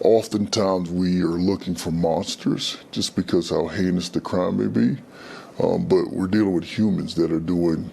Oftentimes we are looking for monsters just because how heinous the crime may be, but we're dealing with humans that are doing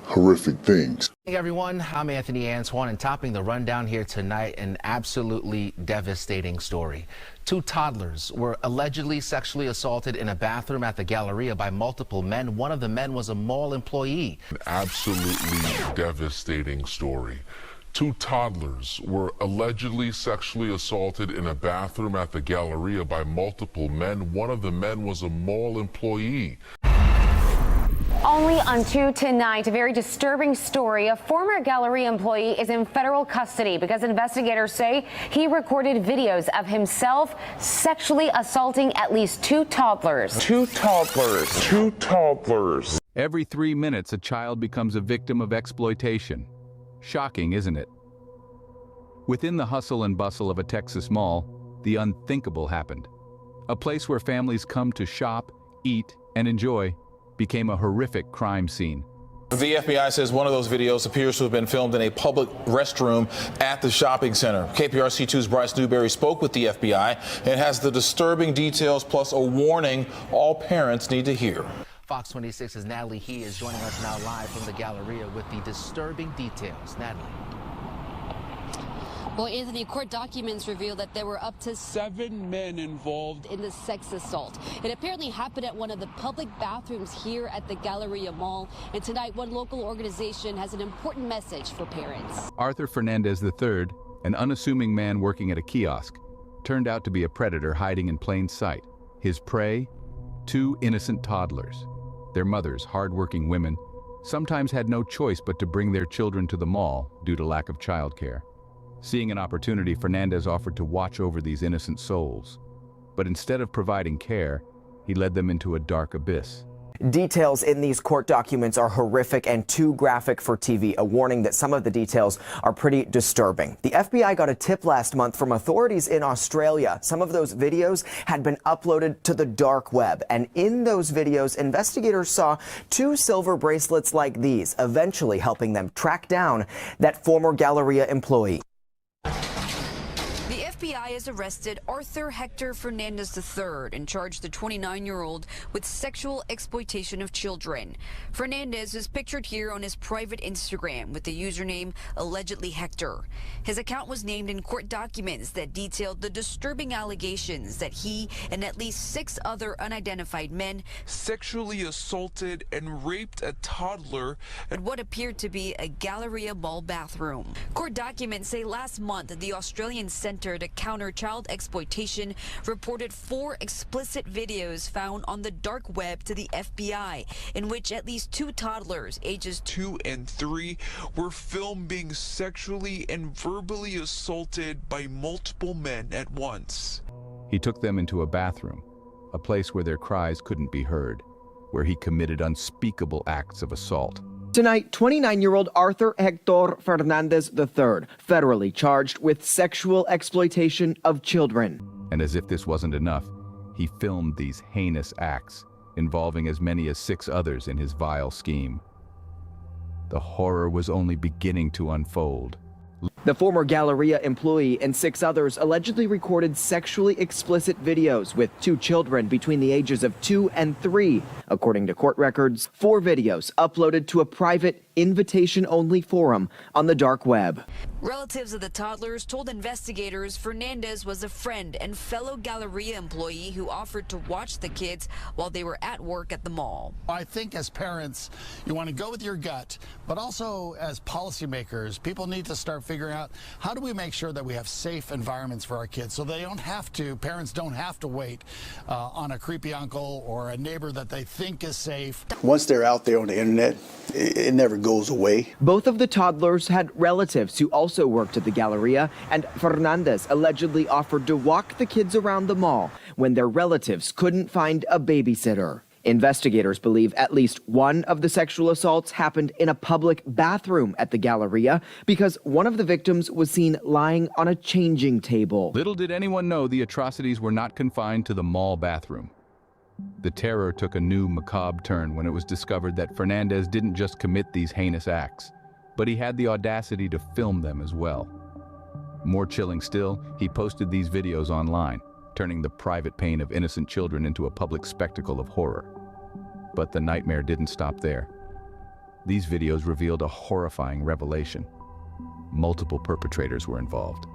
horrific things. Hey everyone, I'm Anthony Antoine, and topping the rundown here tonight, an absolutely devastating story. Two toddlers were allegedly sexually assaulted in a bathroom at the Galleria by multiple men. One of the men was a mall employee. An absolutely devastating story. Two toddlers were allegedly sexually assaulted in a bathroom at the Galleria by multiple men. One of the men was a mall employee. Only on 2 tonight, a very disturbing story. A former Galleria employee is in federal custody because investigators say he recorded videos of himself sexually assaulting at least two toddlers. Two toddlers. Every 3 minutes, a child becomes a victim of exploitation. Shocking, isn't it? Within the hustle and bustle of a Texas mall, the unthinkable happened. A place where families come to shop, eat, and enjoy became a horrific crime scene. The FBI says one of those videos appears to have been filmed in a public restroom at the shopping center. KPRC2's Bryce Newberry spoke with the FBI and has the disturbing details plus a warning all parents need to hear. Fox 26's Natalie He is joining us now live from the Galleria with the disturbing details. Natalie. Well, Anthony, court documents reveal that there were up to 7 men involved in the sex assault. It apparently happened at one of the public bathrooms here at the Galleria Mall. And tonight, one local organization has an important message for parents. Arthur Fernandez III, an unassuming man working at a kiosk, turned out to be a predator hiding in plain sight. His prey? 2 innocent toddlers. Their mothers, hard-working women, sometimes had no choice but to bring their children to the mall due to lack of childcare. Seeing an opportunity, Fernandez offered to watch over these innocent souls. But instead of providing care, he led them into a dark abyss. Details in these court documents are horrific and too graphic for TV, a warning that some of the details are pretty disturbing. The FBI got a tip last month from authorities in Australia. Some of those videos had been uploaded to the dark web, and in those videos, investigators saw 2 silver bracelets like these, eventually helping them track down that former Galleria employee. The FBI has arrested Arthur Hector Fernandez III and charged the 29-year-old with sexual exploitation of children. Fernandez is pictured here on his private Instagram with the username allegedly Hector. His account was named in court documents that detailed the disturbing allegations that he and at least 6 other unidentified men sexually assaulted and raped a toddler at what appeared to be a Galleria Mall bathroom. Court documents say last month the Australian Centre to Counter Child Exploitation reported 4 explicit videos found on the dark web to the FBI, in which at least 2 toddlers, ages 2 and 3, were filmed being sexually and verbally assaulted by multiple men at once. He took them into a bathroom, a place where their cries couldn't be heard, where he committed unspeakable acts of assault. Tonight, 29-year-old Arthur Hector Fernandez III, federally charged with sexual exploitation of children. And as if this wasn't enough, he filmed these heinous acts, involving as many as 6 others in his vile scheme. The horror was only beginning to unfold. The former Galleria employee and 6 others allegedly recorded sexually explicit videos with 2 children between the ages of 2 and 3. According to court records, 4 videos uploaded to a private, invitation-only forum on the dark web. Relatives of the toddlers told investigators Fernandez was a friend and fellow Galleria employee who offered to watch the kids while they were at work at the mall. I think as parents, you want to go with your gut, but also as policymakers, people need to start figuring out how do we make sure that we have safe environments for our kids so they don't have to, parents don't have to wait on a creepy uncle or a neighbor that they think is safe. Once they're out there on the internet, it never goes away. Both of the toddlers had relatives who also worked at the Galleria, and Fernandez allegedly offered to walk the kids around the mall when their relatives couldn't find a babysitter. Investigators believe at least one of the sexual assaults happened in a public bathroom at the Galleria because one of the victims was seen lying on a changing table. Little did anyone know the atrocities were not confined to the mall bathroom. The terror took a new macabre turn when it was discovered that Fernandez didn't just commit these heinous acts, but he had the audacity to film them as well. More chilling still, he posted these videos online, turning the private pain of innocent children into a public spectacle of horror. But the nightmare didn't stop there. These videos revealed a horrifying revelation. Multiple perpetrators were involved.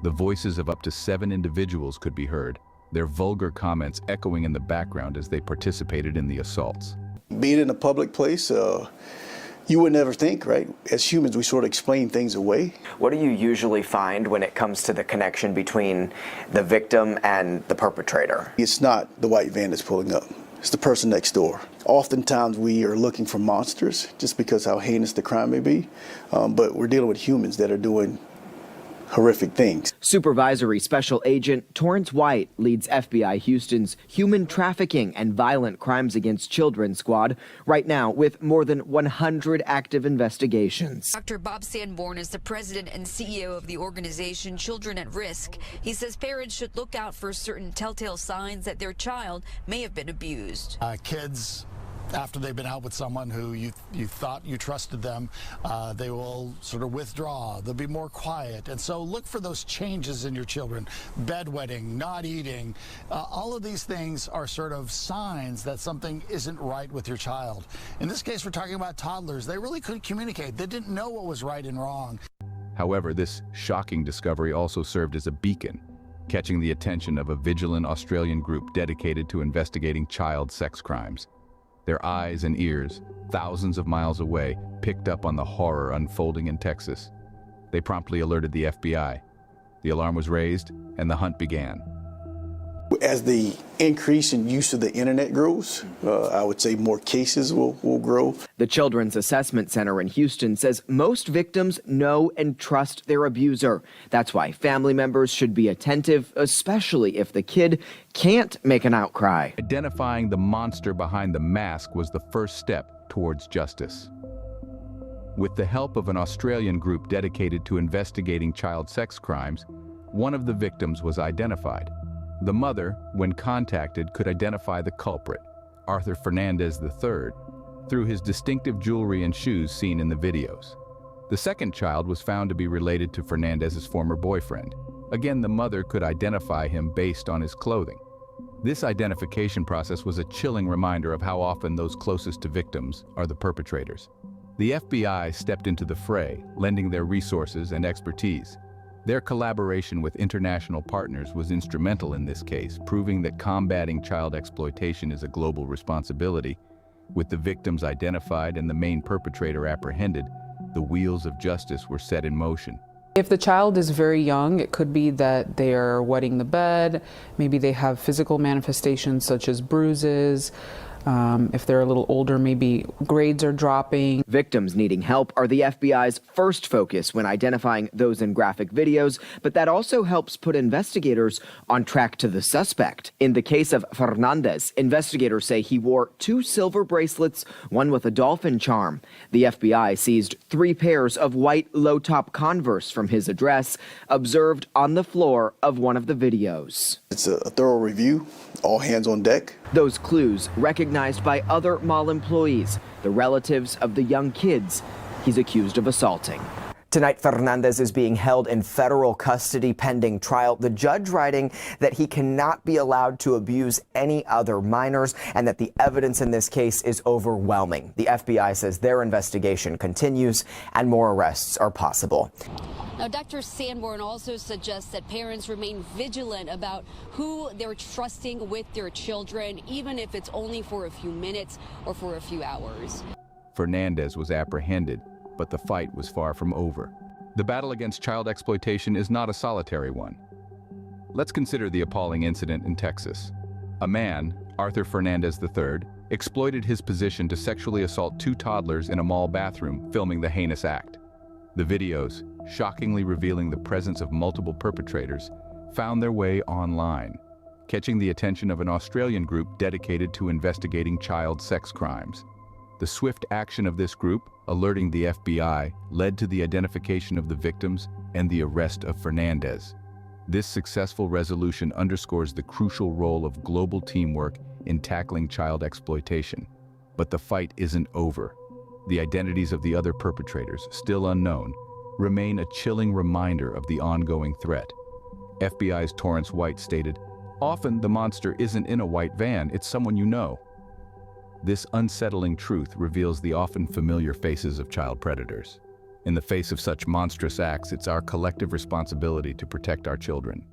The voices of up to 7 individuals could be heard, their vulgar comments echoing in the background as they participated in the assaults. Being in a public place, you would never think, right? As humans, we sort of explain things away. What do you usually find when it comes to the connection between the victim and the perpetrator? It's not the white van that's pulling up. It's the person next door. Oftentimes we are looking for monsters just because how heinous the crime may be, but we're dealing with humans that are doing horrific things. Supervisory Special Agent Torrance White leads FBI Houston's Human Trafficking and Violent Crimes Against Children Squad right now with more than 100 active investigations. Dr. Bob Sanborn is the president and CEO of the organization Children at Risk. He says parents should look out for certain telltale signs that their child may have been abused. Kids, after they've been out with someone who you thought you trusted them, they will sort of withdraw. They'll be more quiet. And so look for those changes in your children. Bedwetting, not eating. All of these things are sort of signs that something isn't right with your child. In this case, we're talking about toddlers. They really couldn't communicate. They didn't know what was right and wrong. However, this shocking discovery also served as a beacon, catching the attention of a vigilant Australian group dedicated to investigating child sex crimes. Their eyes and ears, thousands of miles away, picked up on the horror unfolding in Texas. They promptly alerted the FBI. The alarm was raised, and the hunt began. As the increase in use of the internet grows, I would say more cases will grow. The Children's Assessment Center in Houston says most victims know and trust their abuser. That's why family members should be attentive, especially if the kid can't make an outcry. Identifying the monster behind the mask was the first step towards justice. With the help of an Australian group dedicated to investigating child sex crimes, one of the victims was identified. The mother, when contacted, could identify the culprit, Arthur Fernandez III, through his distinctive jewelry and shoes seen in the videos. The second child was found to be related to Fernandez's former boyfriend. Again, the mother could identify him based on his clothing. This identification process was a chilling reminder of how often those closest to victims are the perpetrators. The FBI stepped into the fray, lending their resources and expertise. Their collaboration with international partners was instrumental in this case, proving that combating child exploitation is a global responsibility. With the victims identified and the main perpetrator apprehended, the wheels of justice were set in motion. If the child is very young, it could be that they are wetting the bed, maybe they have physical manifestations such as bruises. If they're a little older, maybe grades are dropping. Victims needing help are the FBI's first focus when identifying those in graphic videos, but that also helps put investigators on track to the suspect. In the case of Fernandez, investigators say he wore 2 silver bracelets, one with a dolphin charm. The FBI seized 3 pairs of white low-top Converse from his address, observed on the floor of one of the videos. It's a thorough review, all hands on deck. Those clues recognized by other mall employees, the relatives of the young kids he's accused of assaulting. Tonight, Fernandez is being held in federal custody pending trial. The judge writing that he cannot be allowed to abuse any other minors and that the evidence in this case is overwhelming. The FBI says their investigation continues and more arrests are possible. Now, Dr. Sanborn also suggests that parents remain vigilant about who they're trusting with their children, even if it's only for a few minutes or for a few hours. Fernandez was apprehended, but the fight was far from over. The battle against child exploitation is not a solitary one. Let's consider the appalling incident in Texas. A man, Arthur Fernandez III, exploited his position to sexually assault 2 toddlers in a mall bathroom, filming the heinous act. The videos, shockingly revealing the presence of multiple perpetrators, found their way online, catching the attention of an Australian group dedicated to investigating child sex crimes. The swift action of this group, alerting the FBI, led to the identification of the victims and the arrest of Fernandez. This successful resolution underscores the crucial role of global teamwork in tackling child exploitation. But the fight isn't over. The identities of the other perpetrators, still unknown, remain a chilling reminder of the ongoing threat. FBI's Torrance White stated, "Often the monster isn't in a white van, it's someone you know." This unsettling truth reveals the often familiar faces of child predators. In the face of such monstrous acts, it's our collective responsibility to protect our children.